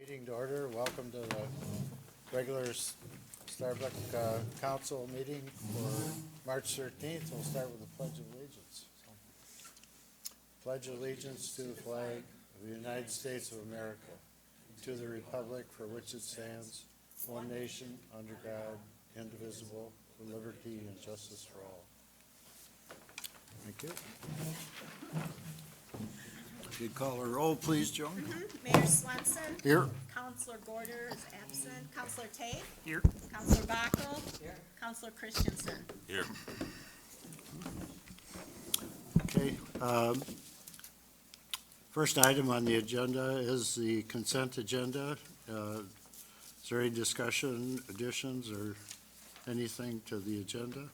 Meeting to order. Welcome to the regular Starbucks Council meeting for March 13th. We'll start with the Pledge of Allegiance. Pledge allegiance to the flag of the United States of America, to the republic for which it stands, one nation, under God, indivisible, with liberty and justice for all. Thank you. If you'd call a roll, please, Joan. Mayor Swenson. Here. Counselor Gorder is absent. Counselor Tate. Here. Counselor Backel. Here. Counselor Christensen. Here. Okay. First item on the agenda is the consent agenda. Is there any discussion, additions, or anything to the agenda?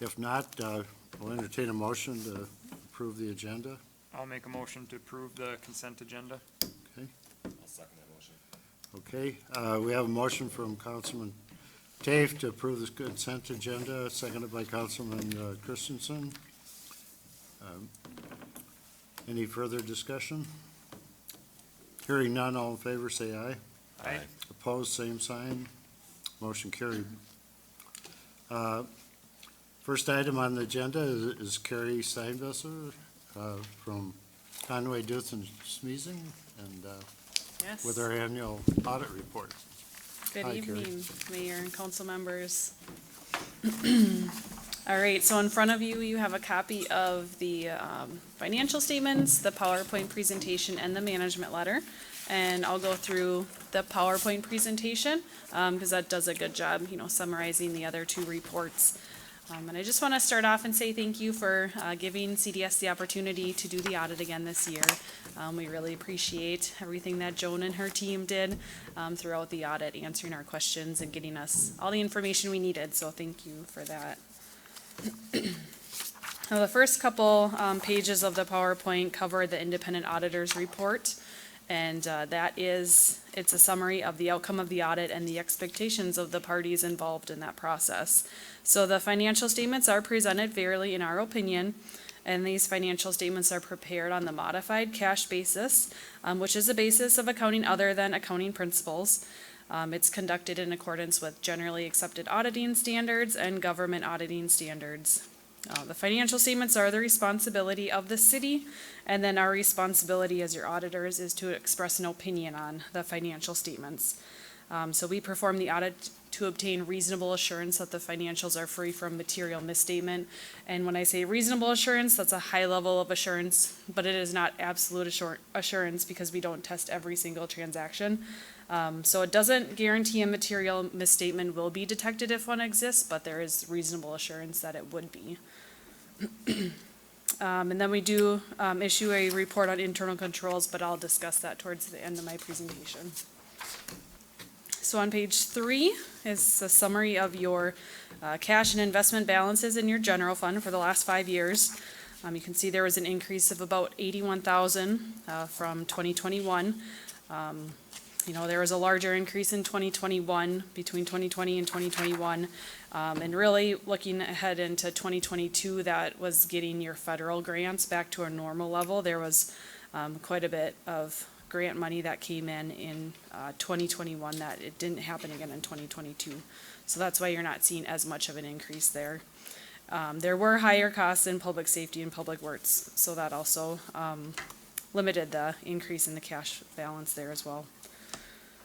If not, we'll entertain a motion to approve the agenda. I'll make a motion to approve the consent agenda. Okay. I'll second that motion. Okay, we have a motion from Councilman Tafe to approve the consent agenda, seconded by Councilman Christensen. Any further discussion? Hearing none, all in favor, say aye. Aye. Opposed, same sign. Motion carried. First item on the agenda is Carrie Steinbesser from Conway Duth and Smeezing, and Yes. with our annual audit report. Good Hi, Carrie. evening, Mayor and council members. All right, so in front of you, you have a copy of the financial statements, the PowerPoint presentation, and the management letter. And I'll go through the PowerPoint presentation because that does a good job, summarizing the other two reports. And I just want to start off and say thank you for giving CDS the opportunity to do the audit again this year. We really appreciate everything that Joan and her team did throughout the audit, answering our questions and getting us all the information we needed, so thank you for that. Now, the first couple pages of the PowerPoint cover the independent auditor's report. And it's a summary of the outcome of the audit and the expectations of the parties involved in that process. So the financial statements are presented fairly in our opinion, and these financial statements are prepared on the modified cash basis, which is the basis of accounting other than accounting principles. It's conducted in accordance with generally accepted auditing standards and government auditing standards. The financial statements are the responsibility of the city, and then our responsibility as your auditors is to express an opinion on the financial statements. So we perform the audit to obtain reasonable assurance that the financials are free from material misstatement. And when I say reasonable assurance, that's a high level of assurance, but it is not absolute assurance because we don't test every single transaction. So it doesn't guarantee a material misstatement will be detected if one exists, but there is reasonable assurance that it would be. And then we do issue a report on internal controls, but I'll discuss that towards the end of my presentation. So on page 3 is a summary of your cash and investment balances in your general fund for the last 5 years. You can see there was an increase of about $81,000 from 2021. There was a larger increase in 2021, between 2020 and 2021. And really looking ahead into 2022, that was getting your federal grants back to a normal level. There was quite a bit of grant money that came in 2021 that it didn't happen again in 2022. So that's why you're not seeing as much of an increase there. There were higher costs in public safety and public works, so that also limited the increase in the cash balance there as well.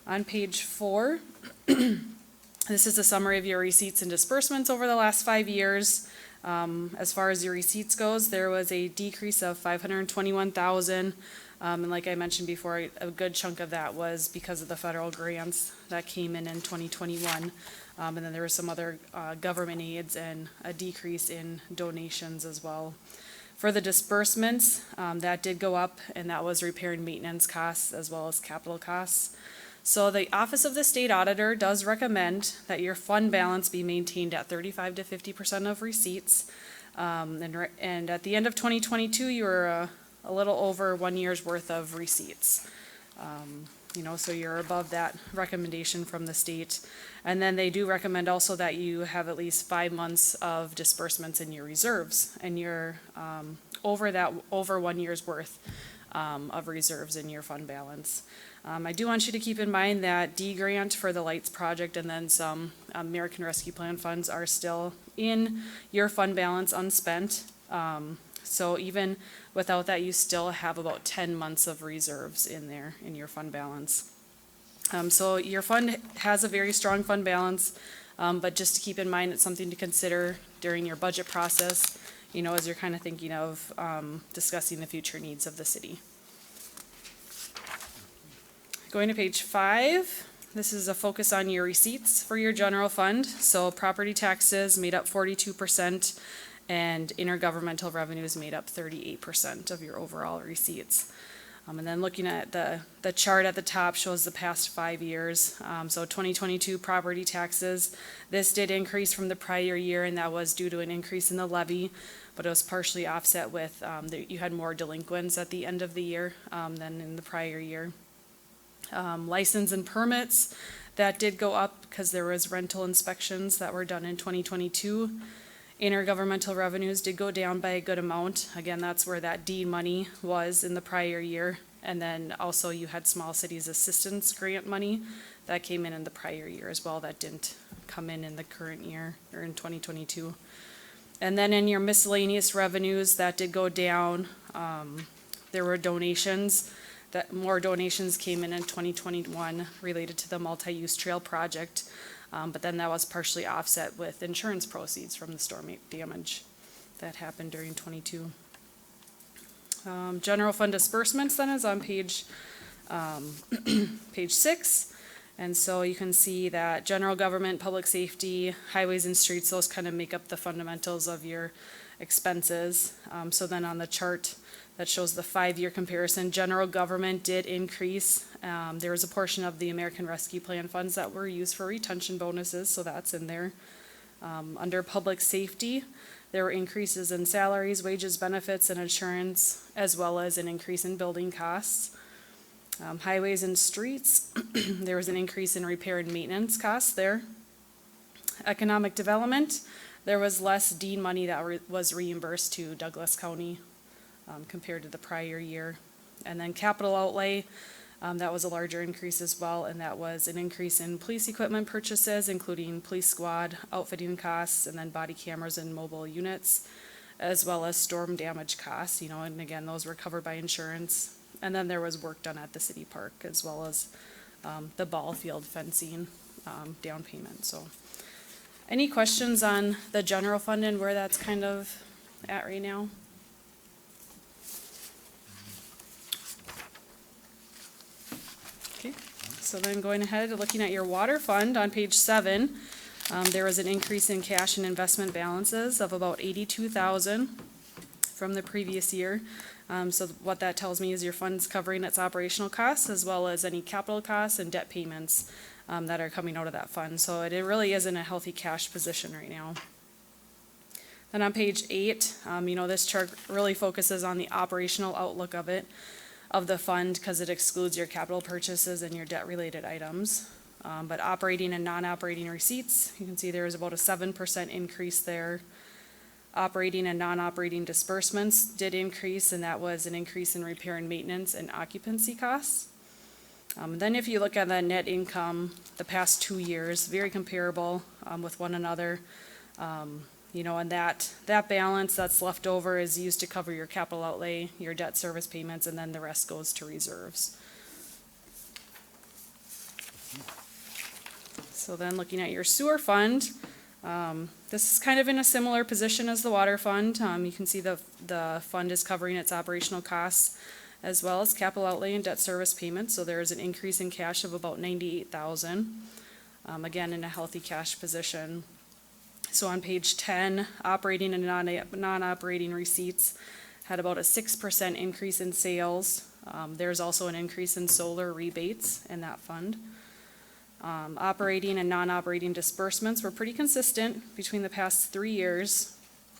On page 4, this is a summary of your receipts and disbursements over the last 5 years. As far as your receipts goes, there was a decrease of $521,000. And like I mentioned before, a good chunk of that was because of the federal grants that came in 2021. And then there were some other government aids and a decrease in donations as well. For the disbursements, that did go up, and that was repair and maintenance costs as well as capital costs. So the Office of the State Auditor does recommend that your fund balance be maintained at 35 to 50% of receipts. And at the end of 2022, you were a little over 1 year's worth of receipts. So you're above that recommendation from the state. And then they do recommend also that you have at least 5 months of disbursements in your reserves. And your over 1 year's worth of reserves in your fund balance. I do want you to keep in mind that D grant for the lights project and then some American Rescue Plan funds are still in your fund balance unspent. So even without that, you still have about 10 months of reserves in there in your fund balance. So your fund has a very strong fund balance, but just to keep in mind, it's something to consider during your budget process, you know, as you're kind of thinking of discussing the future needs of the city. Going to page 5, this is a focus on your receipts for your general fund. So property taxes made up 42%, and intergovernmental revenues made up 38% of your overall receipts. And then looking at the chart at the top shows the past 5 years. So 2022 property taxes, this did increase from the prior year, and that was due to an increase in the levy, but it was partially offset with, you had more delinquents at the end of the year than in the prior year. License and permits, that did go up because there was rental inspections that were done in 2022. Intergovernmental revenues did go down by a good amount. Again, that's where that D money was in the prior year. And then also you had small cities assistance grant money that came in the prior year as well. That didn't come in the current year or in 2022. And then in your miscellaneous revenues, that did go down. There were donations. More donations came in 2021 related to the multi-use trail project. But then that was partially offset with insurance proceeds from the storm damage that happened during 22. General fund disbursements then is on page 6. And so you can see that general government, public safety, highways and streets, those kind of make up the fundamentals of your expenses. So then on the chart that shows the 5-year comparison, general government did increase. There was a portion of the American Rescue Plan funds that were used for retention bonuses, so that's in there. Under public safety, there were increases in salaries, wages, benefits, and insurance, as well as an increase in building costs. Highways and streets, there was an increase in repair and maintenance costs there. Economic development, there was less Dean money that was reimbursed to Douglas County compared to the prior year. And then capital outlay, that was a larger increase as well, and that was an increase in police equipment purchases, including police squad, outfitting costs, and then body cameras and mobile units, as well as storm damage costs, you know, and again, those were covered by insurance. And then there was work done at the city park, as well as the ball field fencing down payment. So any questions on the general fund and where that's kind of at right now? Okay, so then going ahead, looking at your water fund on page 7, there was an increase in cash and investment balances of about $82,000 from the previous year. So what that tells me is your fund's covering its operational costs as well as any capital costs and debt payments that are coming out of that fund. So it really is in a healthy cash position right now. Then on page 8, you know, this chart really focuses on the operational outlook of the fund because it excludes your capital purchases and your debt-related items. But operating and non-operating receipts, you can see there is about a 7% increase there. Operating and non-operating disbursements did increase, and that was an increase in repair and maintenance and occupancy costs. Then if you look at the net income, the past 2 years, very comparable with one another. You know, and that balance that's left over is used to cover your capital outlay, your debt service payments, and then the rest goes to reserves. So then looking at your sewer fund, this is kind of in a similar position as the water fund. You can see the fund is covering its operational costs as well as capital outlay and debt service payments. So there is an increase in cash of about $98,000. Again, in a healthy cash position. So on page 10, operating and non-operating receipts had about a 6% increase in sales. There's also an increase in solar rebates in that fund. Operating and non-operating disbursements were pretty consistent between the past 3 years.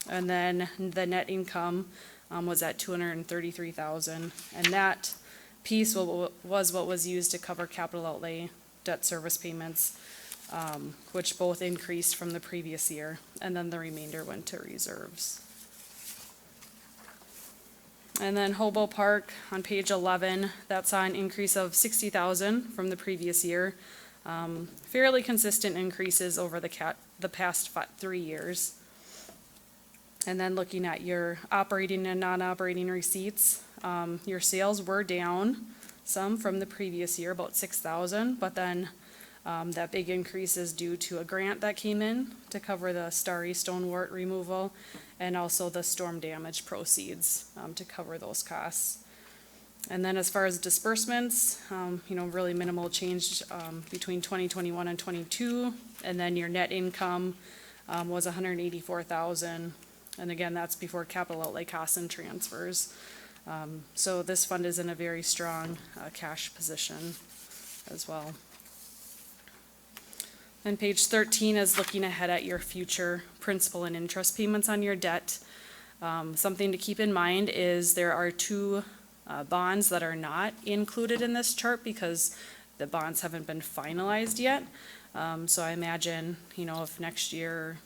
And then the net income was at $233,000. And that piece was what was used to cover capital outlay, debt service payments, which both increased from the previous year. And then the remainder went to reserves. And then Hobo Park on page 11, that saw an increase of 60,000 from the previous year. Fairly consistent increases over the past 3 years. And then looking at your operating and non-operating receipts, your sales were down some from the previous year, about 6,000, but then that big increase is due to a grant that came in to cover the starry stonewort removal and also the storm damage proceeds to cover those costs. And then as far as disbursements, really minimal change between 2021 and 22. And then your net income was 184,000. And again, that's before capital outlay costs and transfers. So this fund is in a very strong cash position as well. And page 13 is looking ahead at your future principal and interest payments on your debt. Something to keep in mind is there are 2 bonds that are not included in this chart because the bonds haven't been finalized yet. So I imagine, if next year,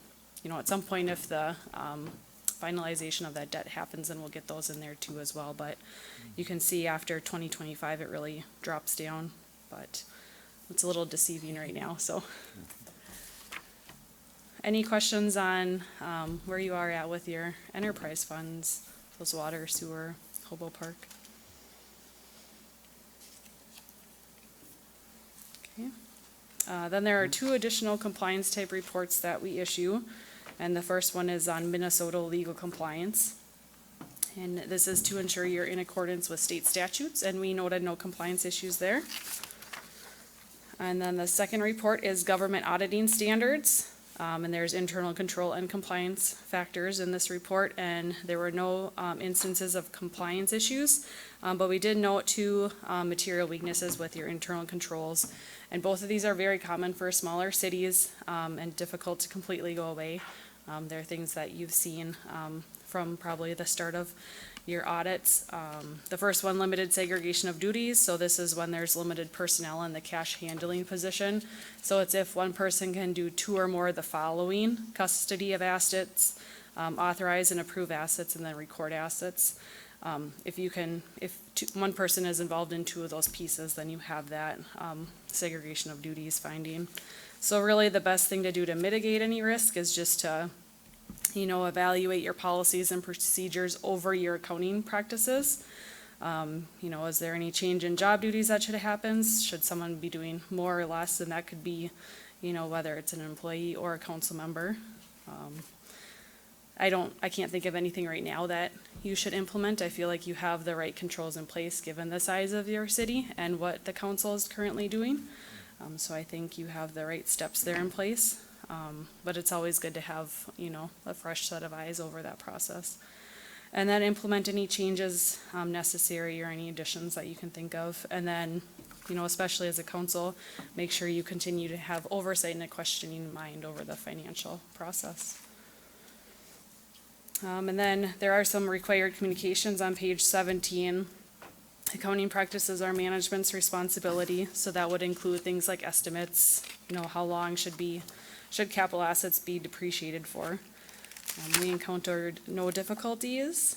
at some point if the finalization of that debt happens, then we'll get those in there too as well. But you can see after 2025 it really drops down, but it's a little deceiving right now, so. Any questions on where you are at with your enterprise funds, those water, sewer, Hobo Park? Okay. Then there are 2 additional compliance type reports that we issue, and the first one is on Minnesota legal compliance. And this is to ensure you're in accordance with state statutes, and we noted no compliance issues there. And then the second report is government auditing standards. And there's internal control and compliance factors in this report, and there were no instances of compliance issues. But we did note 2 material weaknesses with your internal controls. And both of these are very common for smaller cities and difficult to completely go away. They're things that you've seen from probably the start of your audits. The first one, limited segregation of duties. So this is when there's limited personnel in the cash handling position. So it's if one person can do 2 or more of the following: custody of assets, authorize and approve assets, and then record assets. If one person is involved in 2 of those pieces, then you have that segregation of duties finding. So really the best thing to do to mitigate any risk is just to evaluate your policies and procedures over your accounting practices. Is there any change in job duties that should happen? Should someone be doing more or less? And that could be, whether it's an employee or a council member. I can't think of anything right now that you should implement. I feel like you have the right controls in place given the size of your city and what the council is currently doing. So I think you have the right steps there in place. But it's always good to have, a fresh set of eyes over that process. And then implement any changes necessary or any additions that you can think of. And then, especially as a council, make sure you continue to have oversight and a questioning mind over the financial process. And then there are some required communications on page 17. Accounting practices are management's responsibility, so that would include things like estimates, how long should capital assets be depreciated for. We encountered no difficulties.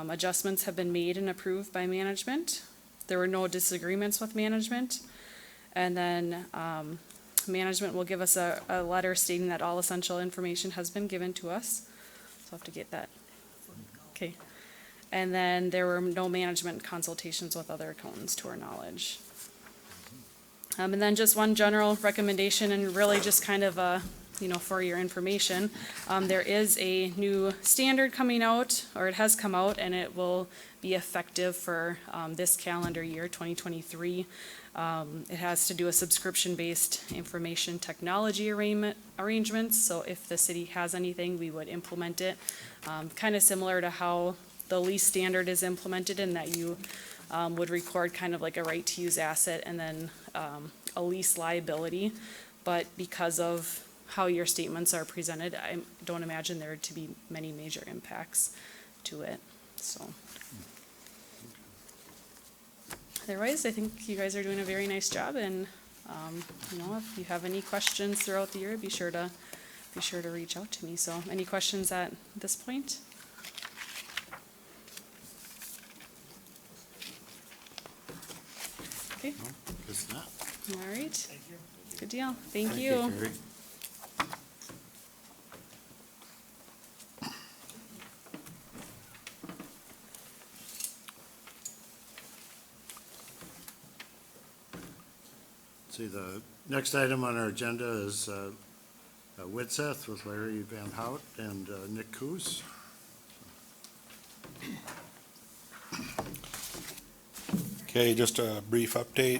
Adjustments have been made and approved by management. There were no disagreements with management. And then management will give us a letter stating that all essential information has been given to us. So I'll have to get that. Okay. And then there were no management consultations with other accountants to our knowledge. And then just one general recommendation, and really just kind of for your information, there is a new standard coming out, or it has come out, and it will be effective for this calendar year, 2023. It has to do with subscription-based information technology arrangements. So if the city has anything, we would implement it. Kind of similar to how the lease standard is implemented, in that you would record kind of like a right to use asset and then a lease liability. But because of how your statements are presented, I don't imagine there to be many major impacts to it. So otherwise, I think you guys are doing a very nice job, and if you have any questions throughout the year, be sure to reach out to me. So any questions at this point? Okay, It's not. all right. Good deal. Thank Thank you. Carrie. See, the next item on our agenda is Widseth with Larry Van Hout and Nick Coos. Okay, just a brief update.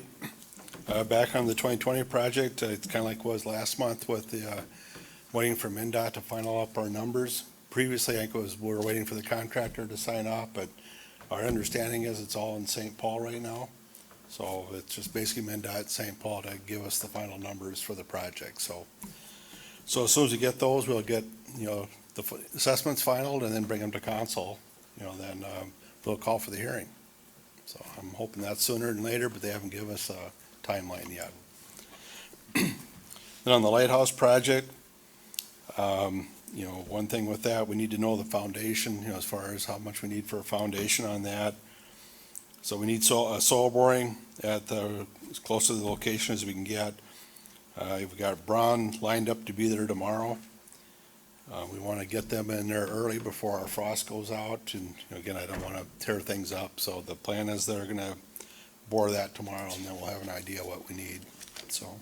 Back on the 2020 project, it's kind of like it was last month with the, waiting for MinDOT to final up our numbers. Previously, I think it was, we were waiting for the contractor to sign off, but our understanding is it's all in St. Paul right now. So it's just basically MinDOT, St. Paul to give us the final numbers for the project, so. So as soon as we get those, we'll get, the assessments finalized and then bring them to council, then, they'll call for the hearing. So I'm hoping that's sooner than later, but they haven't given us a timeline yet. Then on the lighthouse project, one thing with that, we need to know the foundation, as far as how much we need for a foundation on that. So we need soil boring at as close to the location as we can get. We've got Braun lined up to be there tomorrow. We want to get them in there early before our frost goes out, and again, I don't want to tear things up, so the plan is they're going to bore that tomorrow, and then we'll have an idea what we need. So,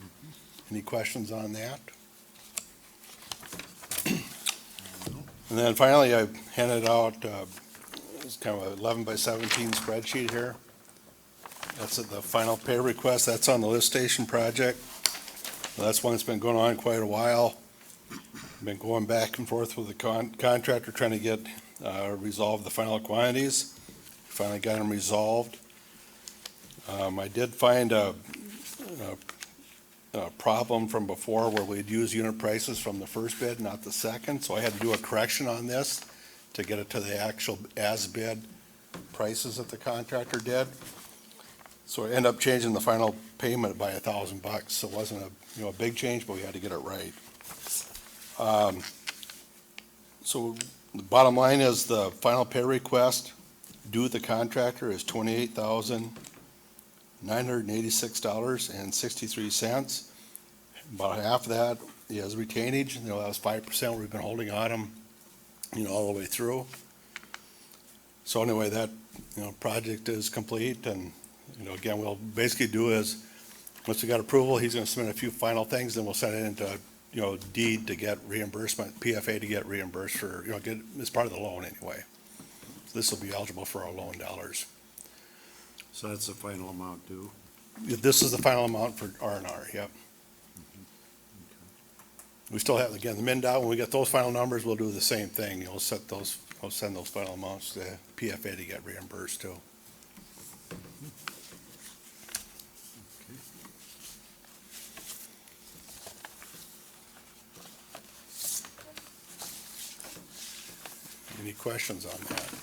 any questions on that? And then finally, I handed out, it's kind of an 11 by 17 spreadsheet here. That's the final pay request. That's on the lift station project. That's one that's been going on quite a while. Been going back and forth with the contractor trying to get, resolve the final quantities. Finally got them resolved. I did find a problem from before where we'd use unit prices from the first bid, not the second, so I had to do a correction on this to get it to the actual as-bid prices that the contractor did. So I ended up changing the final payment by $1,000, so it wasn't a big change, but we had to get it right. So the bottom line is the final pay request due the contractor is $28,986.63. About half of that is retainage, that was 5% we've been holding on them, all the way through. So anyway, that, project is complete, and, again, we'll basically do is, once we got approval, he's gonna submit a few final things, then we'll send it into, deed to get reimbursement, PFA to get reimbursed for, get, as part of the loan anyway. So this will be eligible for our loan dollars. So that's the final amount due. This is the final amount for R&R, yep. We still have, again, the MinDOT, when we get those final numbers, we'll do the same thing. We'll send those final amounts to PFA to get reimbursed too. Any questions on that?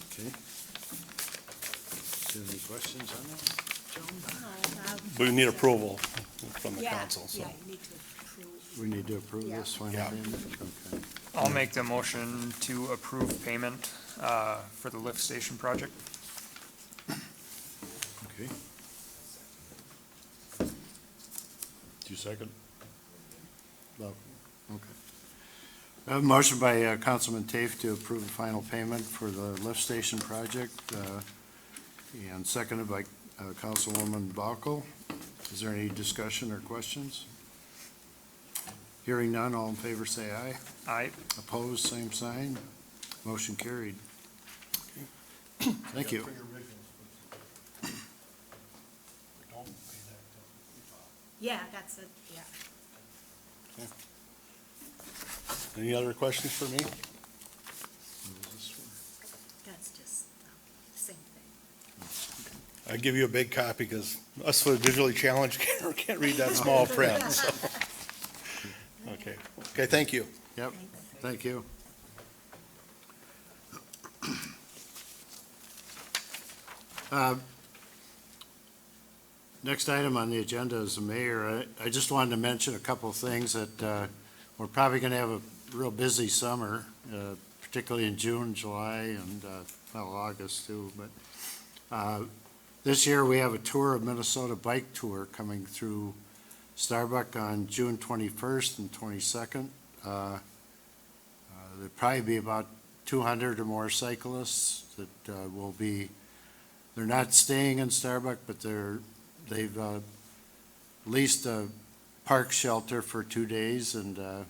Okay. Do you have any questions on that, Joan? We need approval from the Yeah, council, so. yeah, you need to approve. We need to approve Yeah. this final Yeah. payment? Okay. I'll make the motion to approve payment for the lift station project. Okay. Do you second? No, okay. I have a motion by Councilman Tafe to approve the final payment for the lift station project, and seconded by Councilwoman Balko. Is there any discussion or questions? Hearing none, all in favor say aye. Aye. Opposed, same sign. Motion carried. Thank you. Yeah, that's it, yeah. Any other questions for me? That's just the same thing. I give you a big copy because us for the visually challenged can't read that small print, so. Okay, thank you. Yep, thank you. Next item on the agenda is the mayor. I just wanted to mention a couple of things that we're probably going to have real busy summer, particularly in June, July, and, well, August too, but, this year we have a tour of Minnesota bike tour coming through Starbuck on June 21st and 22nd. There'll probably be about 200 or more cyclists that will be, they're not staying in Starbuck, but they've leased a park shelter for 2 days and are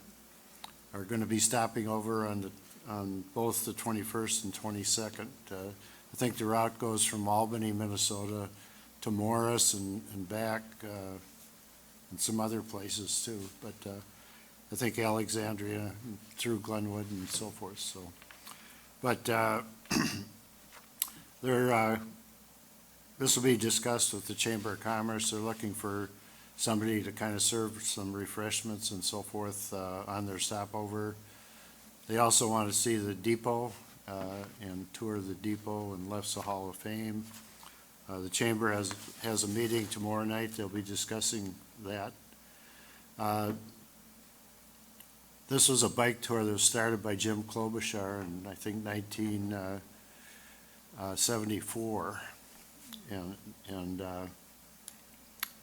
going to be stopping over on both the 21st and 22nd. I think the route goes from Albany, Minnesota to Morris and back, and some other places too. But I think Alexandria through Glenwood and so forth, so. But this will be discussed with the Chamber of Commerce. They're looking for somebody to kind of serve some refreshments and so forth on their stopover. They also want to see the depot and tour the depot and Lefse Hall of Fame. The Chamber has a meeting tomorrow night. They'll be discussing that. This was a bike tour that was started by Jim Klobuchar in, I think, 1974. And I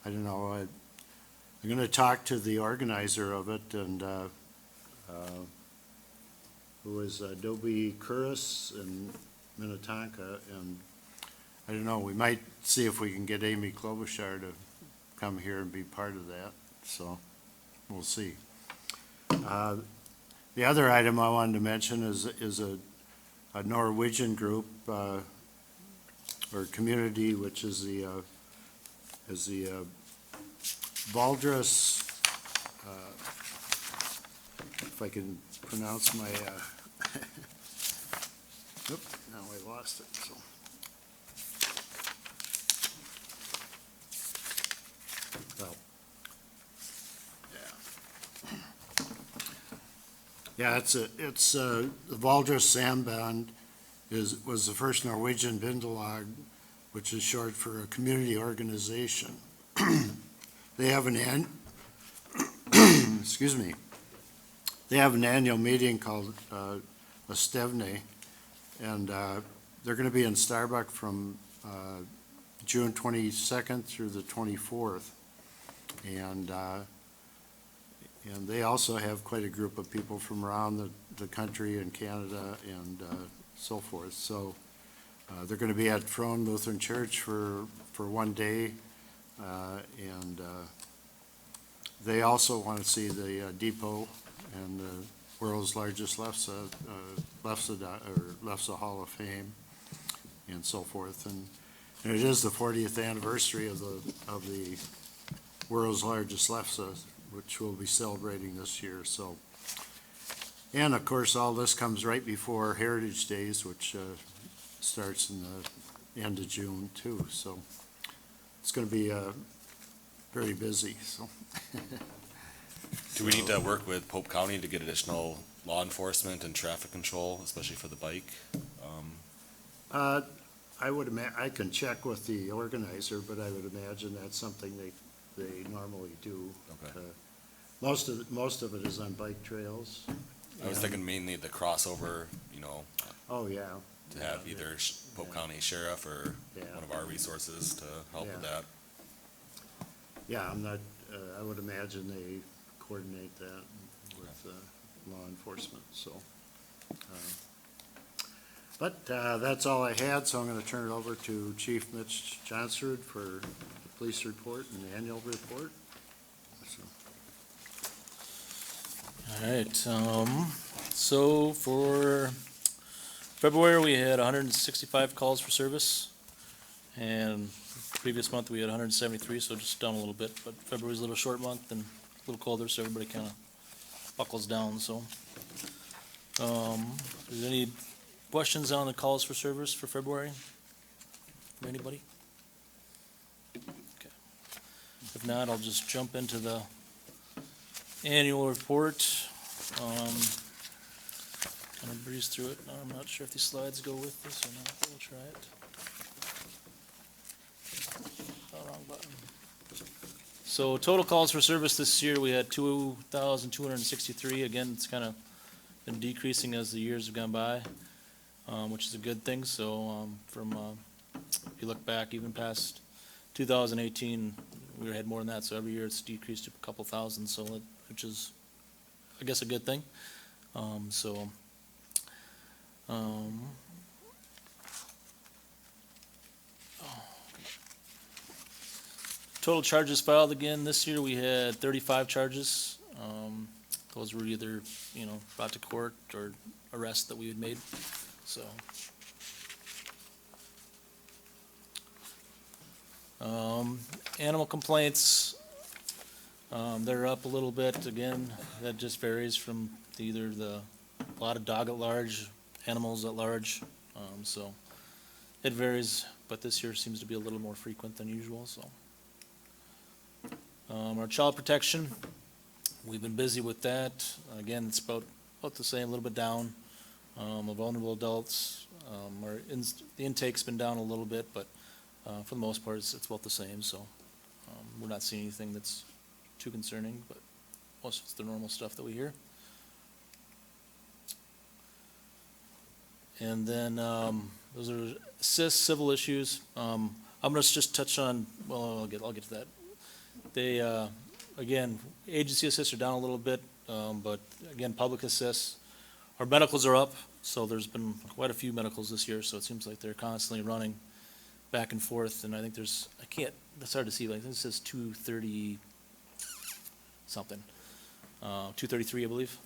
don't know, I'm going to talk to the organizer of it, and who is Dobie Curris in Minnetonka, and I don't know, we might see if we can get Amy Klobuchar to come here and be part of that, so we'll see. The other item I wanted to mention is a Norwegian group, or community, which is the Valdres, if I can pronounce my, oop, now I lost it, so. Well, yeah, it's the Valdres Samband was the first Norwegian Bindelag, which is short for a community organization. They have excuse me. They have an annual meeting called a Stevne, and they're going to be in Starbuck from June 22nd through the 24th. And they also have quite a group of people from around the country and Canada and so forth. So they're going to be at Frone Lutheran Church for 1 day, and they also want to see the depot and the world's largest Lefse Hall of Fame and so forth. And it is the 40th anniversary of the world's largest Lefse, which we'll be celebrating this year. So, and of course, all this comes right before Heritage Days, which starts in the end of June too. So it's going to be very busy. So. Do we need to work with Pope County to get additional law enforcement and traffic control, especially for the bike? I can check with the organizer, but I would imagine that's something they normally do. Okay. Most of it is on bike trails. I was thinking mainly the crossover, Oh, yeah. to have either Pope County Sheriff or Yeah. one of our resources to help with that. Yeah, I'm not, I would imagine they coordinate that with law enforcement, so. But that's all I had, so I'm going to turn it over to Chief Mitch Johnsrud for the police report and the annual report. So. All right, so for February, we had 165 calls for service, and previous month we had 173, so just down a little bit, but February's a little short month and a little colder, so everybody kind of buckles down, so. Is there any questions on the calls for service for February from anybody? Okay. If not, I'll just jump into the annual report. Kind of breeze through it. I'm not sure if these slides go with this or not, but we'll try it. Oh, wrong button. So total calls for service this year, we had 2,263. Again, it's kind of been decreasing as the years have gone by, which is a good thing. So, if you look back even past 2018, we had more than that. So every year it's decreased a couple thousand, which is, I guess, a good thing. Total charges filed again, this year we had 35 charges. Those were either, brought to court or arrests that we had made, so. Animal complaints, they're up a little bit, again, that just varies from either a lot of dog at large, animals at large, so it varies, but this year seems to be a little more frequent than usual, so. Our child protection, we've been busy with that. Again, it's about the same, a little bit down. Of vulnerable adults, the intake's been down a little bit, but for the most part, it's about the same, so we're not seeing anything that's too concerning, but most of it's the normal stuff that we hear. And then those are civil issues. I'm gonna just touch on, well, I'll get to that. They, again, agency assists are down a little bit, but again, public assists. Our medicals are up, so there's been quite a few medicals this year, so it seems like they're constantly running back and forth, and I think that's hard to see, but I think it says 230 something, 233, I believe.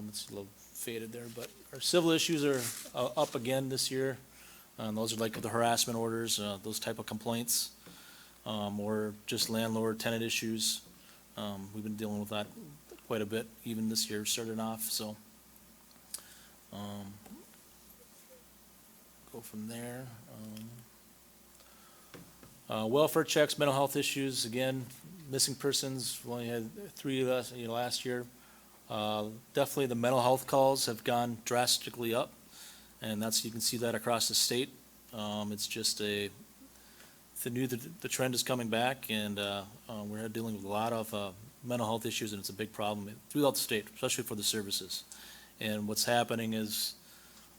It's a little faded there, but our civil issues are up again this year, and those are like the harassment orders, those type of complaints. Or just landlord tenant issues. We've been dealing with that quite a bit, even this year started off, so. Go from there. Welfare checks, mental health issues, again, missing persons, we only had 3 last year. Definitely the mental health calls have gone drastically up, and you can see that across the state. It's just the trend is coming back, and we're dealing with a lot of mental health issues, and it's a big problem throughout the state, especially for the services. And what's happening is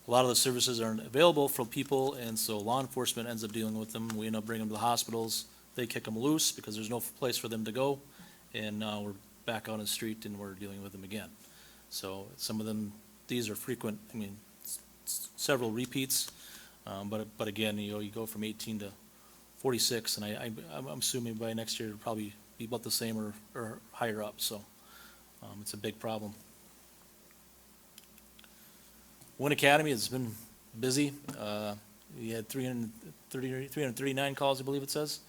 a lot of the services aren't available for people, and so law enforcement ends up dealing with them. We end up bringing them to the hospitals. They kick them loose because there's no place for them to go, and now we're back on the street and we're dealing with them again. So some of them, these are frequent, several repeats, but again, you go from 18 to 46, and I'm assuming by next year it'll probably be about the same or higher up, so it's a big problem. Wynn Academy has been busy. We had 339 calls, I believe it says,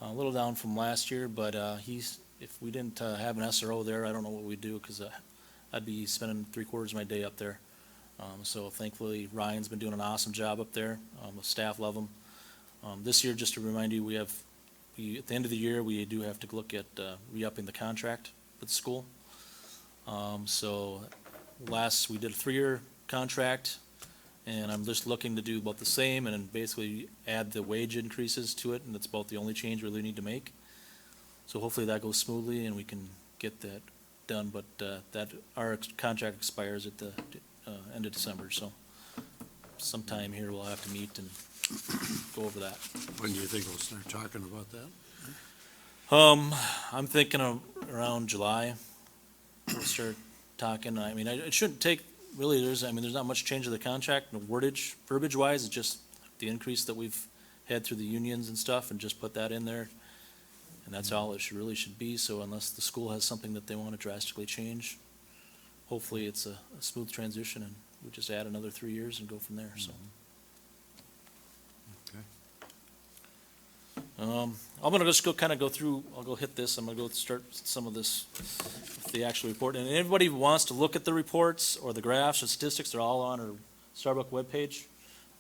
a little down from last year, but if we didn't have an SRO there, I don't know what we'd do, because I'd be spending 3/4 of my day up there. So thankfully, Ryan's been doing an awesome job up there. The staff love him. This year, just to remind you, at the end of the year, we do have to look at re-upping the contract with the school. So we did a 3-year contract, and I'm just looking to do about the same and then basically add the wage increases to it, and that's about the only change we really need to make. So hopefully that goes smoothly and we can get that done, but our contract expires at the end of December, so sometime here we'll have to meet and go over that. When do you think we'll start talking about that? I'm thinking of around July, we'll start talking. It shouldn't take, really, there's not much change of the contract, no verbiage wise, it's just the increase that we've had through the unions and stuff, and just put that in there. And that's all it really should be, so unless the school has something that they want to drastically change, hopefully it's a smooth transition, and we just add another 3 years and go from there, so. I'm gonna just go through, I'll go hit this, I'm gonna go start some of this, the actual report. And anybody who wants to look at the reports or the graphs or statistics, they're all on our Starbuck webpage.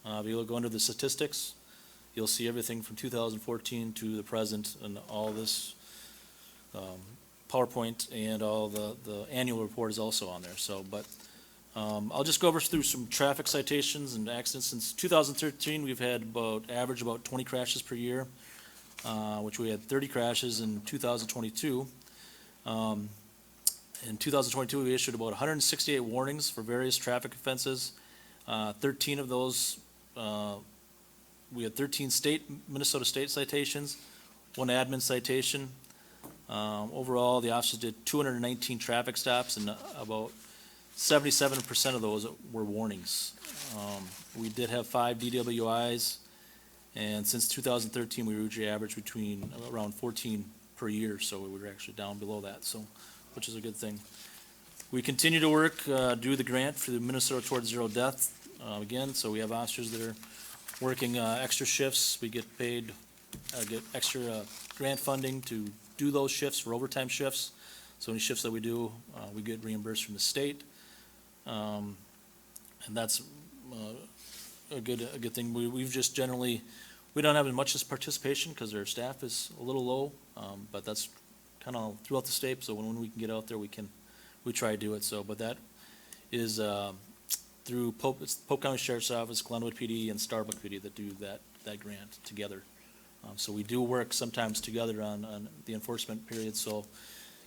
If you go under the statistics, you'll see everything from 2014 to the present, and all this PowerPoint and all the annual report is also on there. So, but I'll just go through some traffic citations and accidents. Since 2013, we've had average about 20 crashes per year, which we had 30 crashes in 2022. In 2022, we issued about 168 warnings for various traffic offenses. 13 of those, we had 13 Minnesota state citations, 1 admin citation. Overall, the officers did 219 traffic stops, and about 77% of those were warnings. We did have 5 DWIs, and since 2013, we usually average between around 14 per year, so we were actually down below that, so, which is a good thing. We continue to work, do the grant for the Minnesota Towards Zero Death, again, so we have officers that are working extra shifts. We get paid, get extra grant funding to do those shifts for overtime shifts. So any shifts that we do, we get reimbursed from the state. And that's a good thing. We've just generally, we don't have as much as participation because our staff is a little low, but that's kind of throughout the state. So when we can get out there, we try to do it. So, but that is through Pope County Sheriff's Office, Glenwood PD, and Starbuck PD that do that grant together. So we do work sometimes together on the enforcement period. So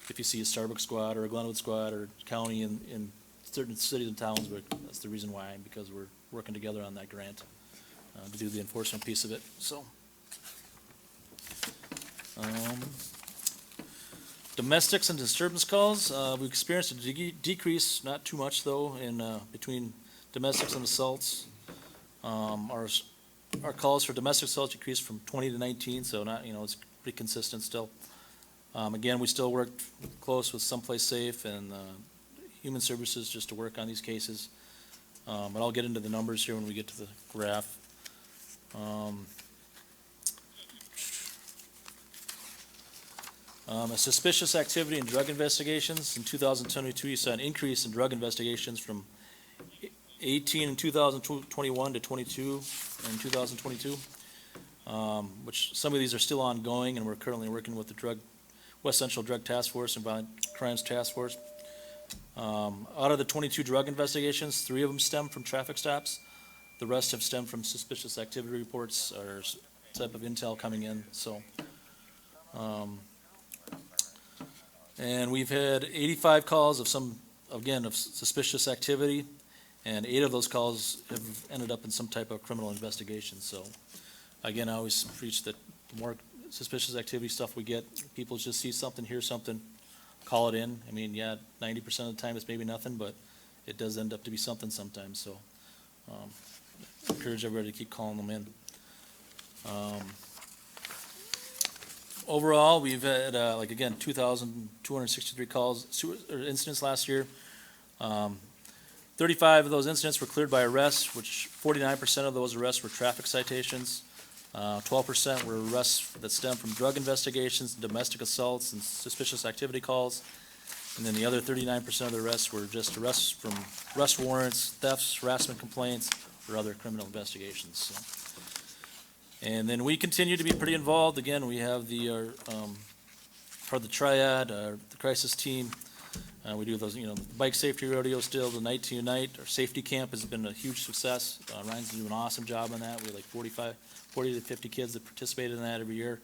if you see a Starbucks squad or a Glenwood squad or county in certain cities and towns, that's the reason why, because we're working together on that grant to do the enforcement piece of it. So domestics and disturbance calls, we experienced a decrease, not too much though, in between domestics and assaults. Our calls for domestic assault decreased from 20 to 19, so not, it's pretty consistent still. Again, we still work close with Someplace Safe and Human Services just to work on these cases. But I'll get into the numbers here when we get to the graph. Suspicious activity in drug investigations. In 2022, you saw an increase in drug investigations from 18 in 2021 to 22 in 2022, which some of these are still ongoing, and we're currently working with the West Central Drug Task Force and Violent Crimes Task Force. Out of the 22 drug investigations, 3 of them stem from traffic stops. The rest have stemmed from suspicious activity reports or type of intel coming in. So, and we've had 85 calls of suspicious activity. And 8 of those calls have ended up in some type of criminal investigation. So, again, I always preach that the more suspicious activity stuff we get, people just see something, hear something, call it in. I mean, yeah, 90% of the time it's maybe nothing, but it does end up to be something sometimes. So, encourage everybody to keep calling them in. Overall, we've had, 2,263 calls or incidents last year. 35 of those incidents were cleared by arrests, which 49% of those arrests were traffic citations. 12% were arrests that stem from drug investigations, domestic assaults, and suspicious activity calls. And then the other 39% of the arrests were just arrests from arrest warrants, thefts, harassment complaints, or other criminal investigations. So. And then we continue to be pretty involved. Again, we have part of the triad, the crisis team. We do those, bike safety rodeo still, the Night to Unite. Our safety camp has been a huge success. Ryan's doing an awesome job on that. We have like 40 to 50 kids that participate in that every year.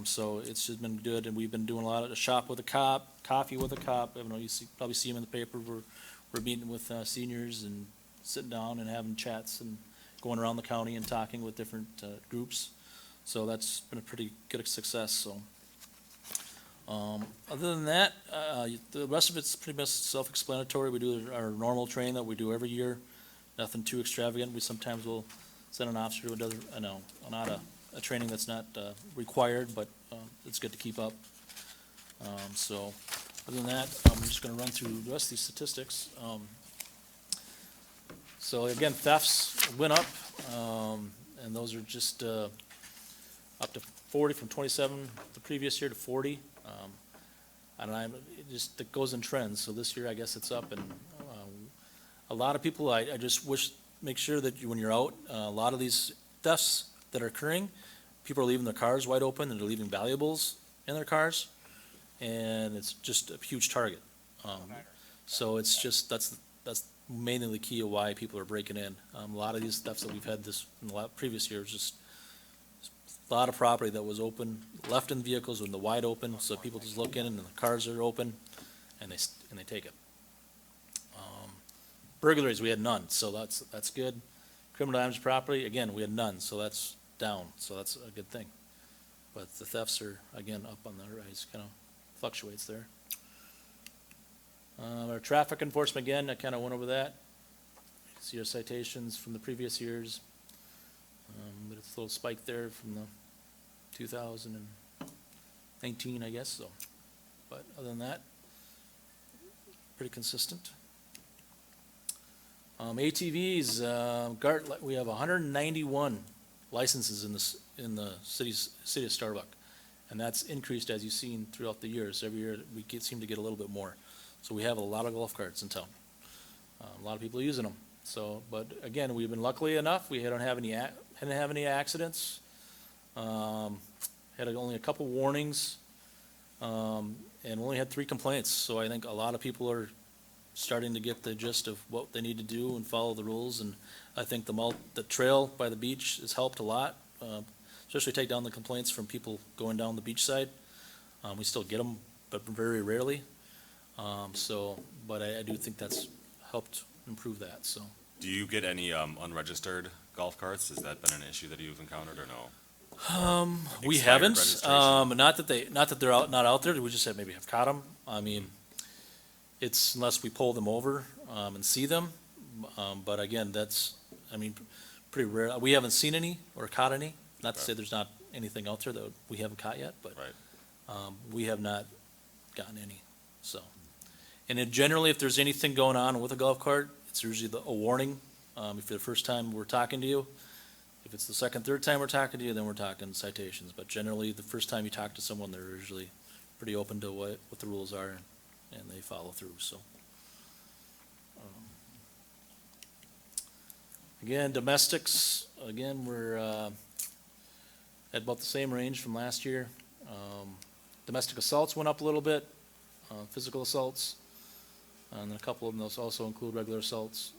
So it's just been good, and we've been doing a lot of the shop with a cop, coffee with a cop. I don't know, probably see them in the paper. We're meeting with seniors and sitting down and having chats and going around the county and talking with different groups. So that's been a pretty good success. So. Other than that, the rest of it's pretty much self-explanatory. We do our normal training that we do every year. Nothing too extravagant. We sometimes will send an officer to another, not a training that's not required, but it's good to keep up. So other than that, I'm just going to run through the rest of these statistics. So again, thefts went up, and those are just up to 40 from 27 the previous year to 40. It goes in trends. So this year, I guess it's up, and a lot of people. I just make sure that when you're out, a lot of these thefts that are occurring, people are leaving their cars wide open, and they're leaving valuables in their cars, and it's just a huge target. So it's just that's mainly the key of why people are breaking in. A lot of these thefts that we've had in the previous years, just a lot of property that was open, left in vehicles in the wide open, so people just look in and the cars are open, and they take it. Burglaries, we had none, so that's good. Criminal damage to property, again, we had none, so that's down, so that's a good thing. But the thefts are, again, up on the rise, kind of fluctuates there. Our traffic enforcement, again, I kind of went over that. See our citations from the previous years. But it's a little spike there from the 2019, I guess, so. But other than that, pretty consistent. ATVs, we have 191 licenses in the city of Starbuck. And that's increased, as you've seen, throughout the years. Every year, seem to get a little bit more. So we have a lot of golf carts in town. A lot of people using them. So, but again, we've been lucky enough, we didn't have any accidents. Had only a couple warnings, and only had 3 complaints. So I think a lot of people are starting to get the gist of what they need to do and follow the rules. And I think the trail by the beach has helped a lot, especially take down the complaints from people going down the beach side. We still get them, but very rarely. But I do think that's helped improve that, so. Do you get any unregistered golf carts? Has that been an issue that you've encountered or no? We Expired haven't, registration. not that they're not out there, we just maybe have caught them. I mean, it's unless we pull them over, and see them, but again, that's, pretty rare. We haven't seen any or caught any, not to Okay. say there's not anything out there that we haven't caught yet, but, Right. we have not gotten any, so. And then generally, if there's anything going on with a golf cart, it's usually a warning, if the first time we're talking to you. If it's the second, third time we're talking to you, then we're talking citations. But generally, the first time you talk to someone, they're usually pretty open to what the rules are, and they follow through, so. Again, domestics, again, we're at about the same range from last year. Domestic assaults went up a little bit, physical assaults, and then a couple of them, those also include regular assaults.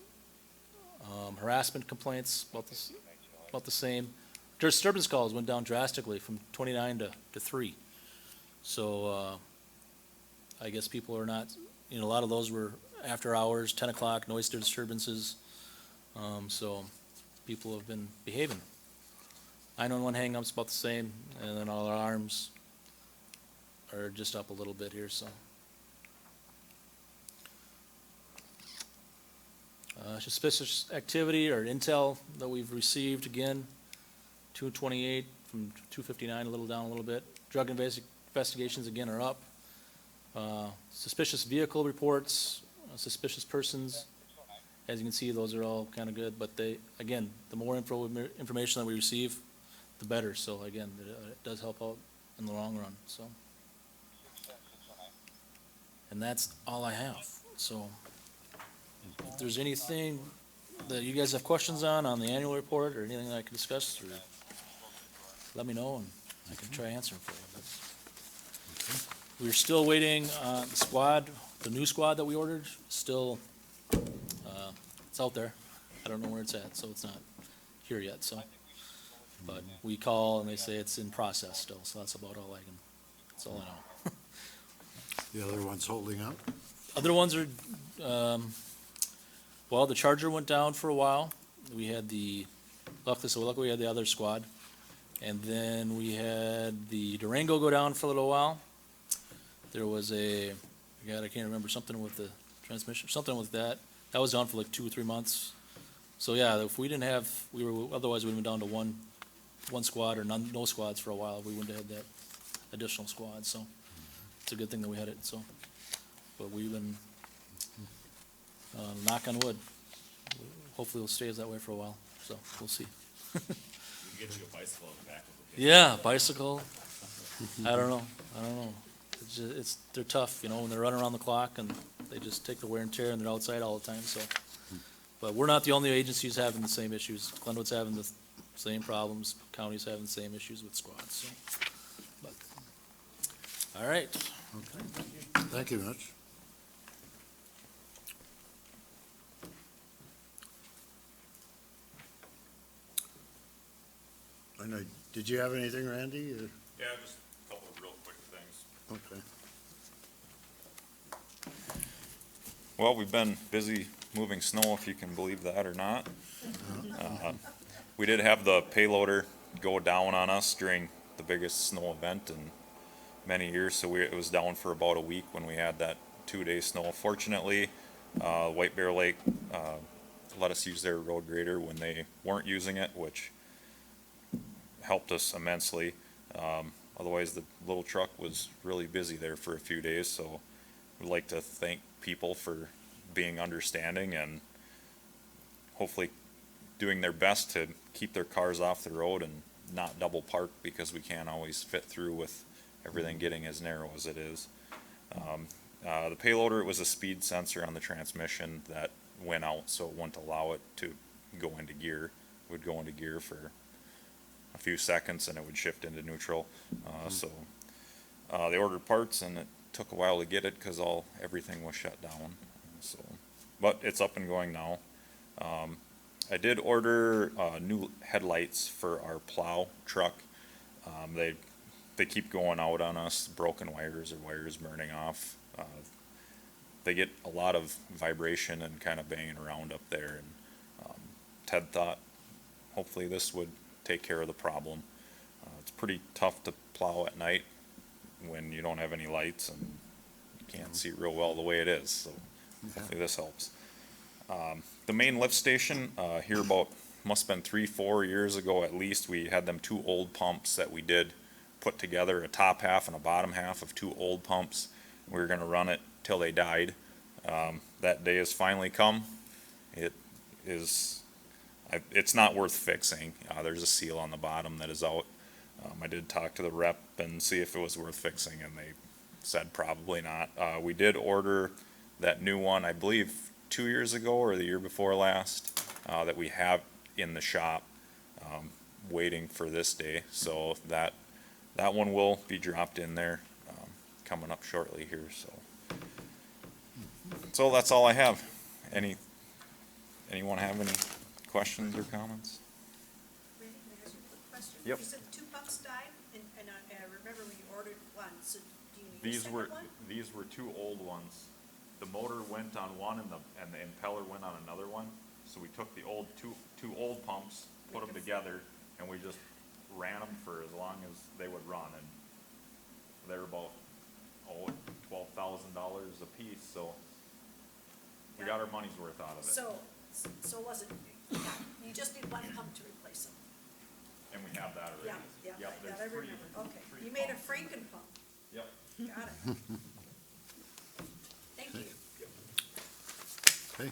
Harassment complaints, about the same. Disturbance calls went down drastically from 29 to 3. So, I guess people are not, a lot of those were after hours, 10 o'clock, noise disturbances. So people have been behaving. 911 hang-ups about the same, and then all our alarms are just up a little bit here, so. Suspicious activity or intel that we've received, again, 228 from 259, a little down a little bit. Drug investigations, again, are up. Suspicious vehicle reports, suspicious persons, as you can see, those are all kind of good, but again, the more information that we receive, the better, so again, it does help out in the long run, so. And that's all I have, so. If there's anything that you guys have questions on the annual report, or anything that I can discuss, or let me know, and I can try answering for you. But we're still waiting on the new squad that we ordered, still, it's out there. I don't know where it's at, so it's not here yet, so. But we call and they say it's in process still, so that's about all that's all I know. The other one's holding up? Other ones are, the Charger went down for a while. We had luckily we had the other squad. And then we had the Durango go down for a little while. There was I can't remember, something with the transmission, something with that. That was down for like 2 or 3 months. So yeah, if we didn't have, otherwise we'd been down to one squad or no squads for a while. We wouldn't have had that additional squad, so it's a good thing that we had it, so. But we've been, knock on wood, hopefully it'll stay that way for a while, so we'll see. We can get you a bicycle in the back. Yeah, bicycle, I don't know. They're tough, when they're running around the clock and they just take the wear and tear and they're outside all the time, so. But we're not the only agencies having the same issues. Glenwood's having the same problems, county's having the same issues with squads, so. But, all right. Okay. Thank you much. I know, did you have anything, Randy? Yeah, just a couple of real quick things. Okay. Well, we've been busy moving snow, if you can believe that or not. We did have the payloader go down on us during the biggest snow event in many years, so it was down for about a week when we had that 2-day snow. Fortunately, White Bear Lake, let us use their road grader when they weren't using it, which helped us immensely. Otherwise, the little truck was really busy there for a few days, so we'd like to thank people for being understanding and hopefully doing their best to keep their cars off the road and not double park because we can't always fit through with everything getting as narrow as it is. The payloader, it was a speed sensor on the transmission that went out, so it wouldn't allow it to go into gear. It would go into gear for a few seconds and it would shift into neutral. They ordered parts and it took a while to get it because everything was shut down. So, but it's up and going now. I did order new headlights for our plow truck. They keep going out on us, broken wires or wires burning off. They get a lot of vibration and kind of banging around up there. And Ted thought hopefully this would take care of the problem. It's pretty tough to plow at night when you don't have any lights and you can't see real well the way it is. So hopefully this helps. The main lift station, here about, must've been 3-4 years ago at least, we had them 2 old pumps that we did put together, a top half and a bottom half of 2 old pumps. We were gonna run it till they died. That day has finally come. It's not worth fixing. There's a seal on the bottom that is out. I did talk to the rep and see if it was worth fixing and they said probably not. We did order that new one, I believe 2 years ago or the year before last, that we have in the shop, waiting for this day. So that one will be dropped in there, coming up shortly here, so that's all I have. Anyone have any questions or comments? Randy, can I ask you a quick question? Yep. You said the 2 pumps died, and I remember when you ordered one, so do you need a These second one? were 2 old ones. The motor went on one and the impeller went on another one. So we took the two old pumps, put them together, and we just ran them for as long as they would run. And they're about, $12,000 a piece, so we got our money's worth out of it. So was it, you just need one pump to replace them? And we have that already. Yeah, Yep, I there's three- remember, okay. three You made a pumps. Franken pump, Yep. got it. Thank you. Okay.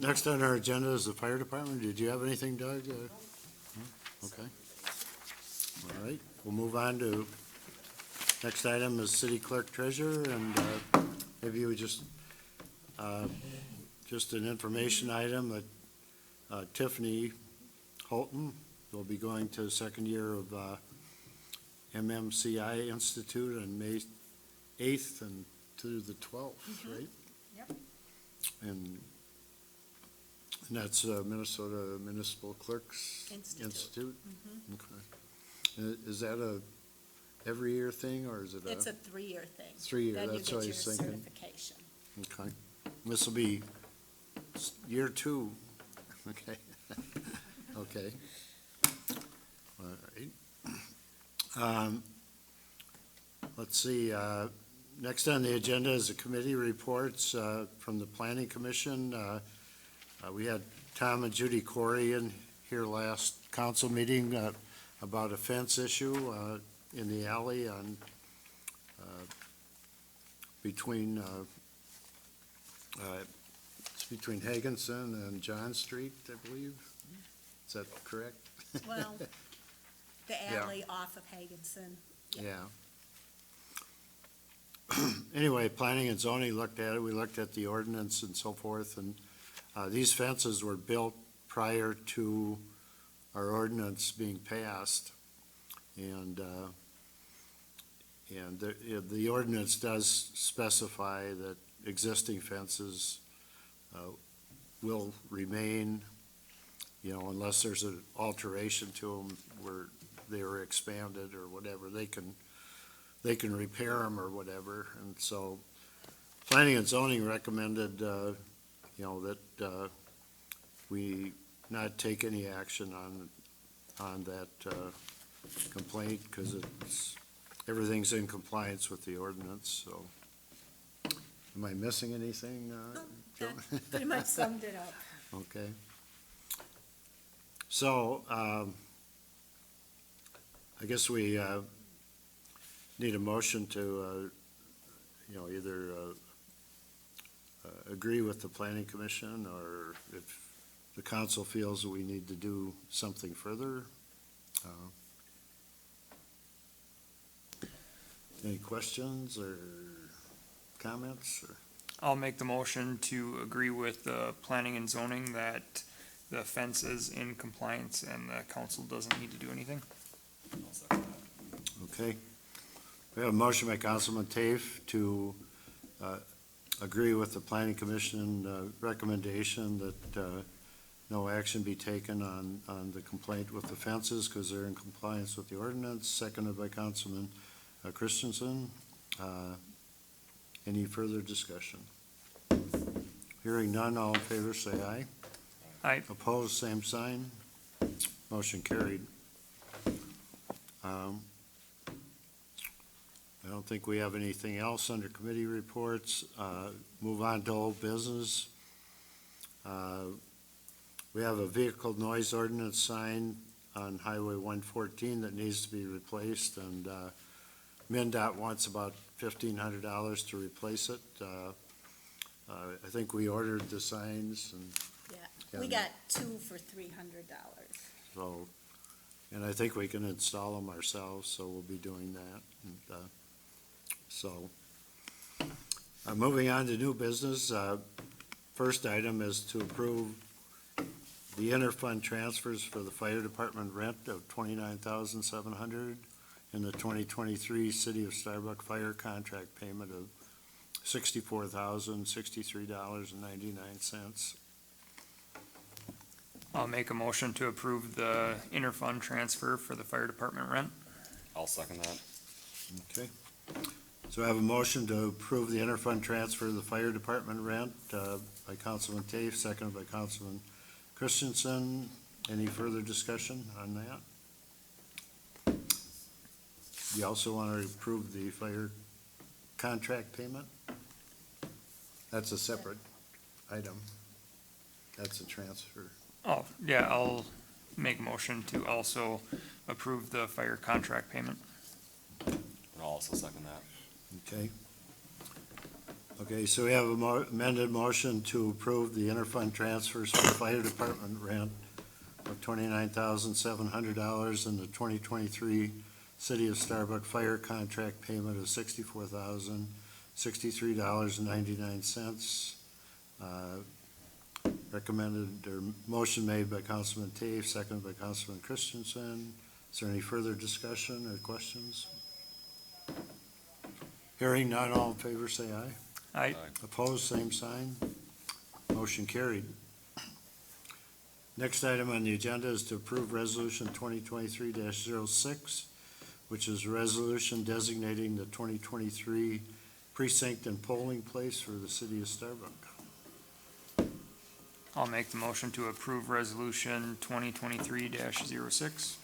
Next on our agenda is the fire department. Did you have anything, Doug? Okay. All right, we'll move on to, next item is city clerk treasurer, and maybe you would just an information item that Tiffany Holton will be going to the second year of MMCI Institute on May 8th and to the 12th, right? Yep. And that's Minnesota Municipal Clerks Institute. Institute? Okay. Is that a every year thing, or is it It's a 3-year thing. 3-year, Then you that's get what I your was thinking. certification. Okay. This will be year 2. Okay. Okay. All right. Let's see, next on the agenda is the committee reports from the Planning Commission. We had Tom and Judy Corey in here last council meeting about a fence issue in the alley on between it's between Higginson and John Street, I believe. Is that correct? Well, the Yeah. alley off of Higginson. Yeah. Anyway, planning and zoning looked at it, we looked at the ordinance and so forth, and these fences were built prior to our ordinance being passed. And the ordinance does specify that existing fences will remain, unless there's an alteration to them where they were expanded or whatever, they can they can repair them or whatever. And so planning and zoning recommended, that we not take any action on that complaint because everything's in compliance with the ordinance, so. Am I missing anything? No, Joe? that pretty much summed it up. Okay. So, I guess we need a motion to, either agree with the planning commission, or if the council feels that we need to do something further. Any questions or comments? Or? I'll make the motion to agree with the planning and zoning that the fence is in compliance and the council doesn't need to do anything. Okay. We have a motion by Councilman Tafe to agree with the planning commission recommendation that no action be taken on the complaint with the fences because they're in compliance with the ordinance, seconded by Councilman Christensen. Any further discussion? Hearing none, all in favor say aye. Aye. Opposed, same sign. Motion carried. I don't think we have anything else under committee reports. Move on to old business. We have a vehicle noise ordinance sign on Highway 114 that needs to be replaced, and MnDOT wants about $1,500 to replace it. I think we ordered the signs, and Yeah, we got two for $300. so, and I think we can install them ourselves, so we'll be doing that. And, moving on to new business, first item is to approve the interfund transfers for the fire department rent of $29,700 and the 2023 City of Starbuck fire contract payment of $64,063.99. I'll make a motion to approve the interfund transfer for the fire department rent. I'll second that. Okay. So I have a motion to approve the interfund transfer of the fire department rent by Councilman Tafe, seconded by Councilman Christensen. Any further discussion on that? You also want to approve the fire contract payment? That's a separate item. That's a transfer. Oh, yeah, I'll make a motion to also approve the fire contract payment. And I'll also second that. Okay. Okay, so we have a amended motion to approve the interfund transfers for the fire department rent of $29,700 and the 2023 City of Starbuck fire contract payment of $64,063.99. Recommended, or motion made by Councilman Tafe, seconded by Councilman Christensen. Is there any further discussion or questions? Hearing none, all in favor say aye. Aye. Opposed, same sign. Motion carried. Next item on the agenda is to approve Resolution 2023-06, which is a resolution designating the 2023 precinct and polling place for the City of Starbuck. I'll make the motion to approve resolution 2023-06.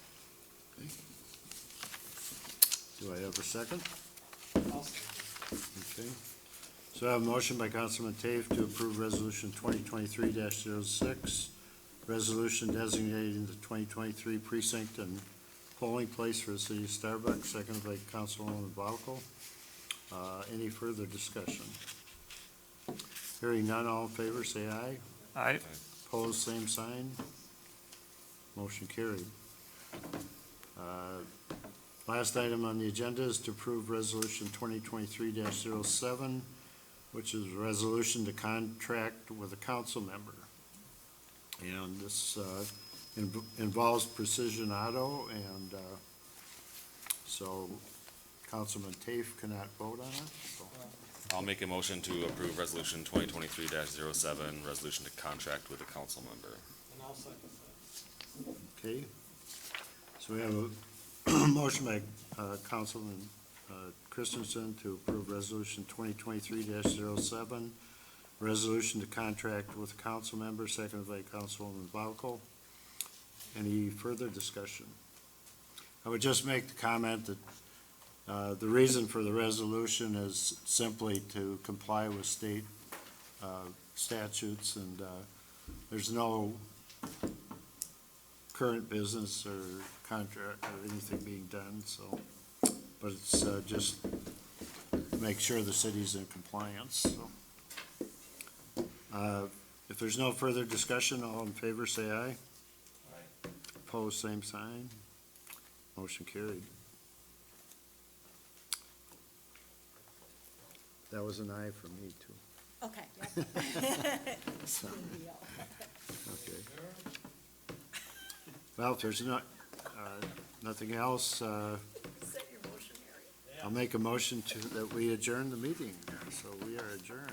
Do I have a second? Okay. So I have a motion by Councilman Tafe to approve Resolution 2023-06, resolution designating the 2023 precinct and polling place for the City of Starbuck, seconded by Councilwoman Balko. Any further discussion? Hearing none, all in favor, say aye. Aye. Opposed, same sign. Motion carried. Last item on the agenda is to approve Resolution 2023-07, which is a resolution to contract with a council member. And this involves Precision Auto, and so Councilman Tafe cannot vote on it. So. I'll make a motion to approve resolution 2023-07, resolution to contract with a council member. Okay. So we have a motion by Councilman Christensen to approve resolution 2023-07, resolution to contract with council member, seconded by Councilwoman Baucol. Any further discussion? I would just make the comment that the reason for the resolution is simply to comply with state statutes, and there's no current business or contract or anything being done, so, but it's just make sure the city's in compliance, so. If there's no further discussion, all in favor, say aye. Aye. Opposed, same sign. Motion carried. That was an aye from me, too. Okay, yep. So, okay. Well, if there's nothing else, Set your motion, Harry. I'll make a motion that we adjourn the meeting, so we are adjourned.